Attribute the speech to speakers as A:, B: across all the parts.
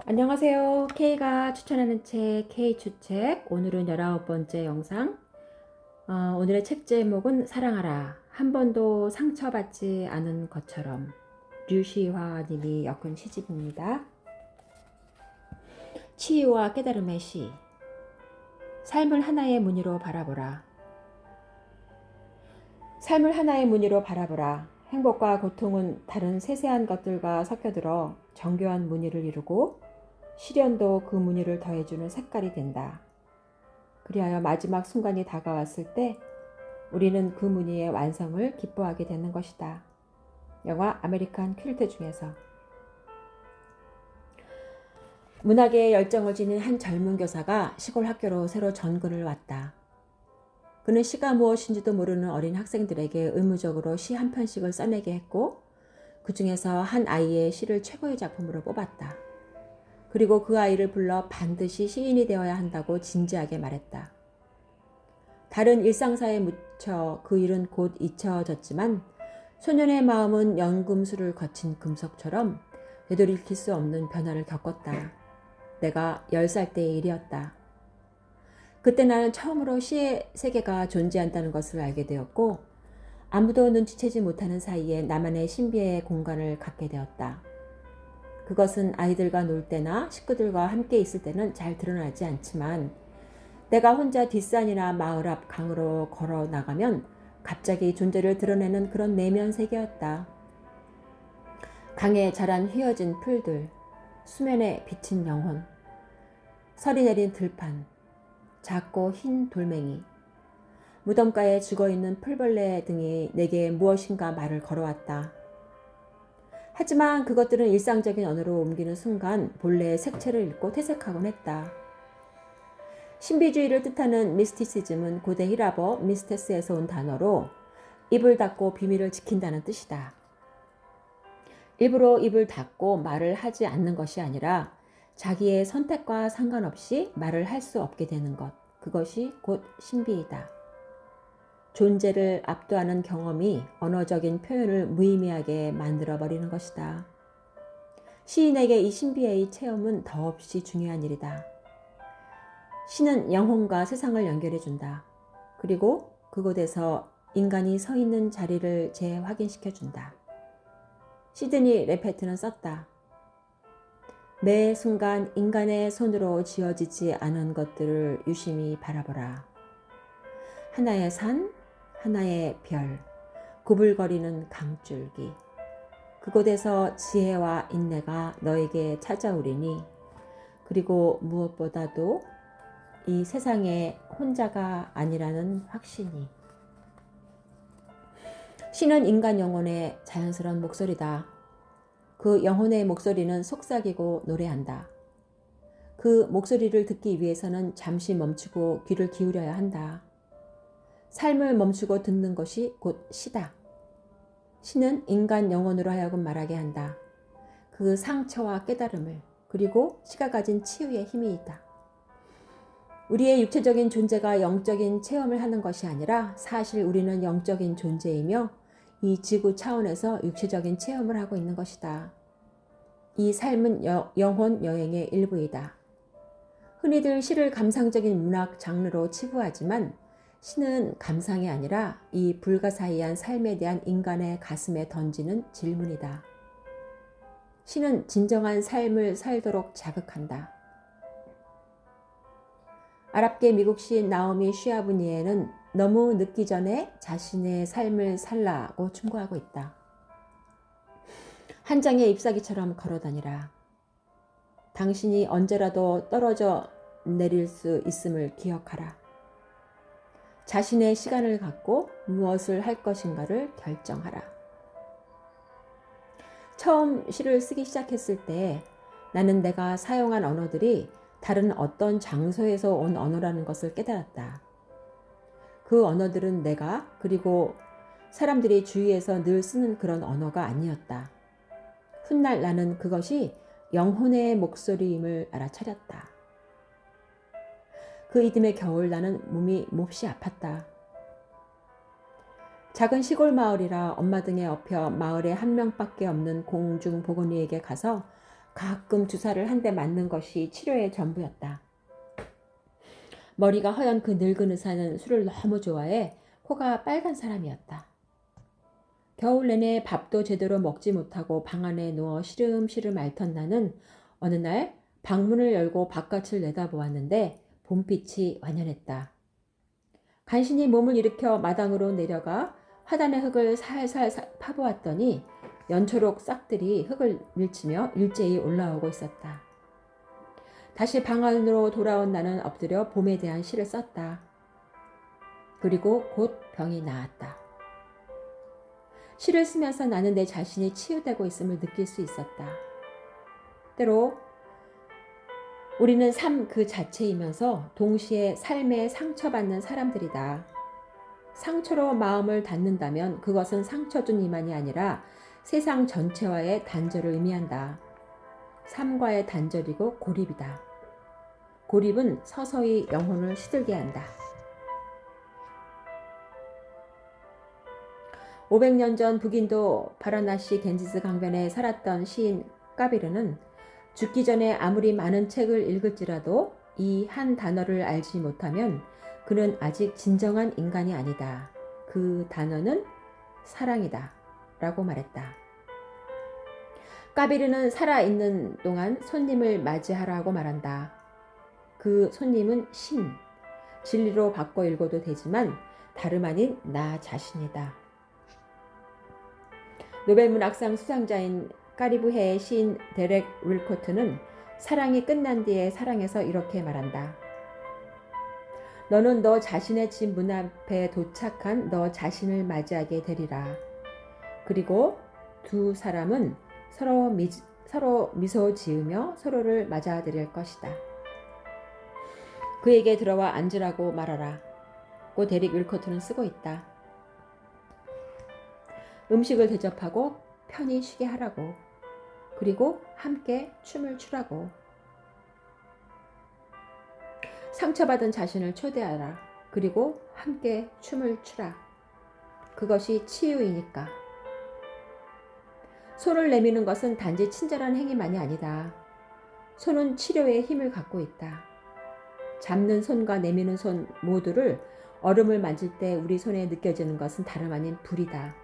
A: 안녕하세요. K가 추천하는 책 K추책. 오늘은 19번째 영상. 오늘의 책 제목은 사랑하라. 한 번도 상처받지 않은 것처럼. 류시화 님이 엮은 시집입니다. 치유와 깨달음의 시. 삶을 하나의 무늬로 바라보라. 삶을 하나의 무늬로 바라보라. 행복과 고통은 다른 세세한 것들과 섞여들어 정교한 무늬를 이루고 시련도 그 무늬를 더해주는 색깔이 된다. 그리하여 마지막 순간이 다가왔을 때 우리는 그 무늬의 완성을 기뻐하게 되는 것이다. 영화 아메리칸 퀼트 중에서. 문학에 열정을 지닌 한 젊은 교사가 시골 학교로 새로 전근을 왔다. 그는 시가 무엇인지도 모르는 어린 학생들에게 의무적으로 시 한 편씩을 써내게 했고 그 중에서 한 아이의 시를 최고의 작품으로 뽑았다. 그리고 그 아이를 불러 반드시 시인이 되어야 한다고 진지하게 말했다. 다른 일상사에 묻혀 그 일은 곧 잊혀졌지만 소년의 마음은 연금술을 거친 금속처럼 되돌이킬 수 없는 변화를 겪었다. 내가 10살 때의 일이었다. 그때 나는 처음으로 시의 세계가 존재한다는 것을 알게 되었고 아무도 눈치채지 못하는 사이에 나만의 신비의 공간을 갖게 되었다. 그것은 아이들과 놀 때나 식구들과 함께 있을 때는 잘 드러나지 않지만 내가 혼자 뒷산이나 마을 앞 강으로 걸어 나가면 갑자기 존재를 드러내는 그런 내면 세계였다. 강에 자란 휘어진 풀들, 수면에 비친 영혼, 설이 내린 들판, 작고 흰 돌멩이, 무덤가에 죽어있는 풀벌레 등이 내게 무엇인가 말을 걸어왔다. 하지만 그것들은 일상적인 언어로 옮기는 순간 본래의 색채를 잃고 퇴색하곤 했다. 신비주의를 뜻하는 미스티시즘은 고대 히라버 미스테스에서 온 단어로 입을 닫고 비밀을 지킨다는 뜻이다. 일부러 입을 닫고 말을 하지 않는 것이 아니라 자기의 선택과 상관없이 말을 할 수 없게 되는 것, 그것이 곧 신비이다. 존재를 압도하는 경험이 언어적인 표현을 무의미하게 만들어버리는 것이다. 시인에게 이 신비의 체험은 더없이 중요한 일이다. 시는 영혼과 세상을 연결해준다. 그리고 그곳에서 인간이 서 있는 자리를 재확인시켜준다. 시드니 레페트는 썼다. 매 순간 인간의 손으로 지어지지 않은 것들을 유심히 바라보라. 하나의 산, 하나의 별, 구불거리는 강줄기. 그곳에서 지혜와 인내가 너에게 찾아오리니 그리고 무엇보다도 이 세상에 혼자가 아니라는 확신이. 시는 인간 영혼의 자연스러운 목소리다. 그 영혼의 목소리는 속삭이고 노래한다. 그 목소리를 듣기 위해서는 잠시 멈추고 귀를 기울여야 한다. 삶을 멈추고 듣는 것이 곧 시다. 시는 인간 영혼으로 하여금 말하게 한다. 그 상처와 깨달음을, 그리고 시가 가진 치유의 힘이 있다. 우리의 육체적인 존재가 영적인 체험을 하는 것이 아니라 사실 우리는 영적인 존재이며 이 지구 차원에서 육체적인 체험을 하고 있는 것이다. 이 삶은 영혼 여행의 일부이다. 흔히들 시를 감상적인 문학 장르로 치부하지만 시는 감상이 아니라 이 불가사의한 삶에 대한 인간의 가슴에 던지는 질문이다. 시는 진정한 삶을 살도록 자극한다. 아랍계 미국 시인 나오미 쉬아브니에는 너무 늦기 전에 자신의 삶을 살라고 충고하고 있다. 한 장의 잎사귀처럼 걸어다니라. 당신이 언제라도 떨어져 내릴 수 있음을 기억하라. 자신의 시간을 갖고 무엇을 할 것인가를 결정하라. 처음 시를 쓰기 시작했을 때 나는 내가 사용한 언어들이 다른 어떤 장소에서 온 언어라는 것을 깨달았다. 그 언어들은 내가 그리고 사람들이 주위에서 늘 쓰는 그런 언어가 아니었다. 훗날 나는 그것이 영혼의 목소리임을 알아차렸다. 그 이듬해 겨울 나는 몸이 몹시 아팠다. 작은 시골 마을이라 엄마 등에 업혀 마을에 한 명밖에 없는 공중보건의에게 가서 가끔 주사를 한 대 맞는 것이 치료의 전부였다. 머리가 허연 그 늙은 의사는 술을 너무 좋아해 코가 빨간 사람이었다. 겨울 내내 밥도 제대로 먹지 못하고 방 안에 누워 시름시름 앓던 나는 어느 날 방문을 열고 바깥을 내다보았는데 봄빛이 완연했다. 간신히 몸을 일으켜 마당으로 내려가 화단의 흙을 살살 파보았더니 연초록 싹들이 흙을 밀치며 일제히 올라오고 있었다. 다시 방 안으로 돌아온 나는 엎드려 봄에 대한 시를 썼다. 그리고 곧 병이 나았다. 시를 쓰면서 나는 내 자신이 치유되고 있음을 느낄 수 있었다. 때로 우리는 삶 그 자체이면서 동시에 삶에 상처받는 사람들이다. 상처로 마음을 닫는다면 그것은 상처 준 이만이 아니라 세상 전체와의 단절을 의미한다. 삶과의 단절이고 고립이다. 고립은 서서히 영혼을 시들게 한다. 500년 전 북인도 바라나시 겐지스 강변에 살았던 시인 까비르는 죽기 전에 아무리 많은 책을 읽을지라도 이 한 단어를 알지 못하면 그는 아직 진정한 인간이 아니다. 그 단어는 사랑이다. 라고 말했다. 까비르는 살아있는 동안 손님을 맞이하라고 말한다. 그 손님은 신, 진리로 바꿔 읽어도 되지만 다름 아닌 나 자신이다. 노벨문학상 수상자인 카리브해의 시인 데렉 윌코트는 사랑이 끝난 뒤에 사랑에서 이렇게 말한다. 너는 너 자신의 집 문 앞에 도착한 너 자신을 맞이하게 되리라. 그리고 두 사람은 서로 미소 지으며 서로를 맞아들일 것이다. 그에게 들어와 앉으라고 말하라. 고 데릭 윌코트는 쓰고 있다. 음식을 대접하고 편히 쉬게 하라고. 그리고 함께 춤을 추라고. 상처받은 자신을 초대하라. 그리고 함께 춤을 추라. 그것이 치유이니까. 손을 내미는 것은 단지 친절한 행위만이 아니다. 손은 치료의 힘을 갖고 있다. 잡는 손과 내미는 손 모두를 얼음을 만질 때 우리 손에 느껴지는 것은 다름 아닌 불이다.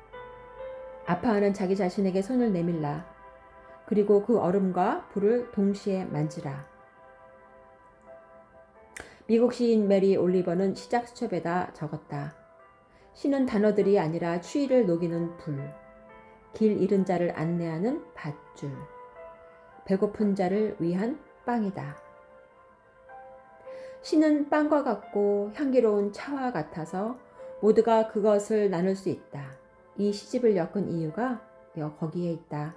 A: 아파하는 자기 자신에게 손을 내밀라. 그리고 그 얼음과 불을 동시에 만지라. 미국 시인 메리 올리버는 시작 수첩에다 적었다. 시는 단어들이 아니라 추위를 녹이는 불, 길 잃은 자를 안내하는 밧줄, 배고픈 자를 위한 빵이다. 시는 빵과 같고 향기로운 차와 같아서 모두가 그것을 나눌 수 있다. 이 시집을 엮은 이유가 거기에 있다.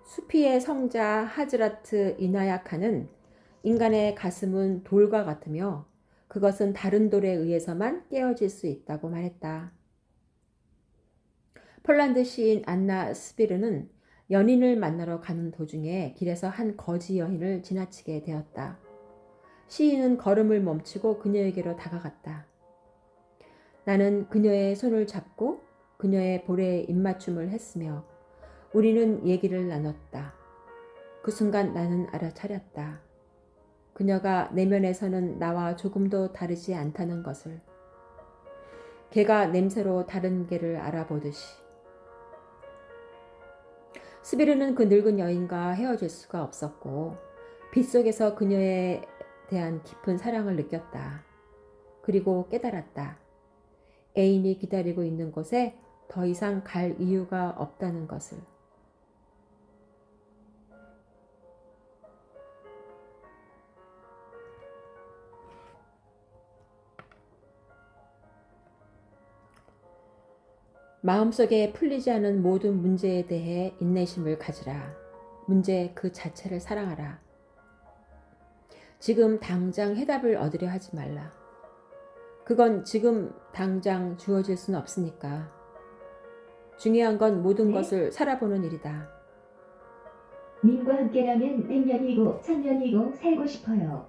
A: 수피의 성자 하즈라트 이나야카는 인간의 가슴은 돌과 같으며 그것은 다른 돌에 의해서만 깨어질 수 있다고 말했다. 폴란드 시인 안나 스비르는 연인을 만나러 가는 도중에 길에서 한 거지 여인을 지나치게 되었다. 시인은 걸음을 멈추고 그녀에게로 다가갔다. 나는 그녀의 손을 잡고 그녀의 볼에 입맞춤을 했으며 우리는 얘기를 나눴다. 그 순간 나는 알아차렸다. 그녀가 내면에서는 나와 조금도 다르지 않다는 것을. 개가 냄새로 다른 개를 알아보듯이. 스비르는 그 늙은 여인과 헤어질 수가 없었고 빗속에서 그녀에 대한 깊은 사랑을 느꼈다. 그리고 깨달았다. 애인이 기다리고 있는 곳에 더 이상 갈 이유가 없다는 것을. 마음속에 풀리지 않은 모든 문제에 대해 인내심을 가지라. 문제 그 자체를 사랑하라. 지금 당장 해답을 얻으려 하지 말라. 그건 지금 당장 주어질 수는 없으니까. 중요한 건 모든 것을 살아보는 일이다.
B: 님과 함께라면 100년이고 1000년이고 살고 싶어요.